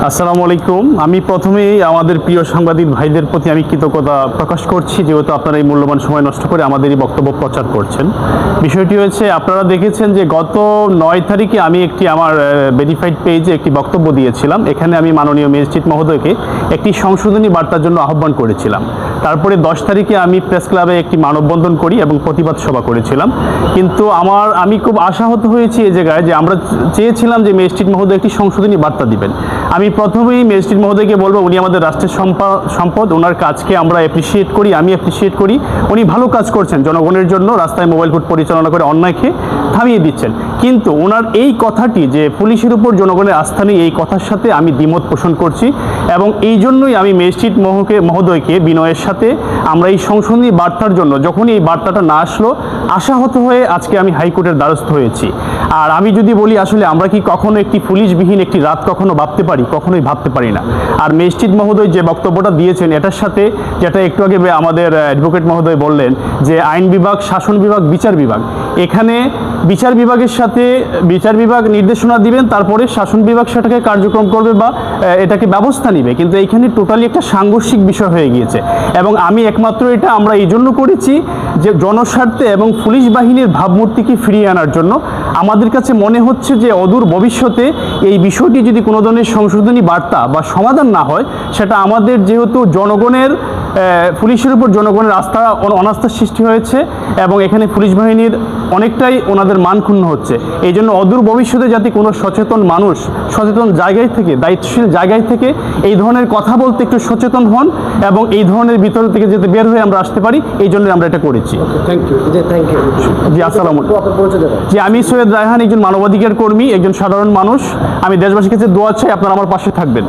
আসসালামু আলাইকুম। আমি প্রথমেই আমাদের প্রিয় সাংবাদিক ভাইদের প্রতি আমি কৃতজ্ঞতা প্রকাশ করছি, যেহেতু আপনারা এই মূল্যবান সময় নষ্ট করে আমাদের এই বক্তব্য প্রচার করছেন। বিষয়টি হচ্ছে, আপনারা দেখেছেন যে গত 9 তারিখে আমি আমার ভেরিফাইড পেজে একটি বক্তব্য দিয়েছিলাম। এখানে আমি মাননীয় ম্যাজিস্ট্রেট মহোদয়কে একটি সংশোধনী বার্তার জন্য আহ্বান করেছিলাম। তারপরে 10 তারিখে আমি প্রেস ক্লাবে একটি মানববন্ধন করি এবং প্রতিবাদ সভা করেছিলাম। কিন্তু আমি খুব আশাহত হয়েছি এই জায়গায় যে আমরা চেয়েছিলাম যে ম্যাজিস্ট্রেট মহোদয় একটি সংশোধনী বার্তা দিবেন। আমি প্রথমেই ম্যাজিস্ট্রেট মহোদয়কে বলবো, উনি আমাদের রাষ্ট্রের সম্পদ, ওনার কাজকে আমরা অ্যাপ্রিসিয়েট করি, আমি অ্যাপ্রিসিয়েট করি। উনি ভালো কাজ করছেন, জনগণের জন্য রাস্তায় মোবাইল কোর্ট পরিচালনা করে অন্যায়কে থামিয়ে দিচ্ছেন। কিন্তু ওনার এই কথাটি যে পুলিশের উপর জনগণের আস্থা নেই, এই কথার সাথে আমি দ্বিমত পোষণ করছি এবং এই জন্যই আমি ম্যাজিস্ট্রেট মহোদয়কে বিনয়ের সাথে আমরা এই সংশোধনী বার্তার জন্য, যখনই এই বার্তাটা না আসলো, আশাহত হয়ে আজকে আমি হাইকোর্টের দ্বারস্থ হয়েছি। আর আমি যদি বলি, আসলে আমরা কি কখনো একটি পুলিশবিহীন একটি রাত কখনো ভাবতে পারি? কখনোই ভাবতে পারি না। আর ম্যাজিস্ট্রেট মহোদয় যে বক্তব্যটা দিয়েছেন, এটার সাথে যেটা একটু আগে আমাদের অ্যাডভোকেট মহোদয় বললেন যে আইন বিভাগ, শাসন বিভাগ, বিচার বিভাগ, এখানে বিচার বিভাগের সাথে বিচার বিভাগ নির্দেশনা দিবেন, তারপরে শাসন বিভাগ সেটাকে কার্যক্রম করবে বা এটাকে ব্যবস্থা নিবে। কিন্তু এইখানে টোটালি একটা সাংঘর্ষিক বিষয় হয়ে গিয়েছে এবং আমি একমাত্র এটা আমরা এই জন্য করেছি যে জনস্বার্থে এবং পুলিশ বাহিনীর ভাবমূর্তিকে ফিরিয়ে আনার জন্য। আমাদের কাছে মনে হচ্ছে যে অদূর ভবিষ্যতে এই বিষয়টি যদি কোনো ধরনের সংশোধনী বার্তা বা সমাধান না হয়, সেটা আমাদের যেহেতু জনগণের পুলিশের উপর জনগণের অনাস্থার সৃষ্টি হয়েছে এবং এখানে পুলিশ বাহিনীর অনেকটাই ওনাদের মান ক্ষুণ্ণ হচ্ছে। এই জন্য অদূর ভবিষ্যতে যাতে কোনো সচেতন মানুষ সচেতন জায়গায় থেকে, দায়িত্বশীল জায়গায় থেকে এই ধরনের কথা বলতে একটু সচেতন হন এবং এই ধরনের ভিতর থেকে যাতে বের হয়ে আমরা আসতে পারি, এই জন্য আমরা এটা করেছি। জি, আসসালামু আলাইকুম। জি, আমি সৈয়দ রায়হান, একজন মানবাধিকার কর্মী, একজন সাধারণ মানুষ। আমি দেশবাসীর কাছে দোয়া চাই আপনারা আমার পাশে থাকবেন।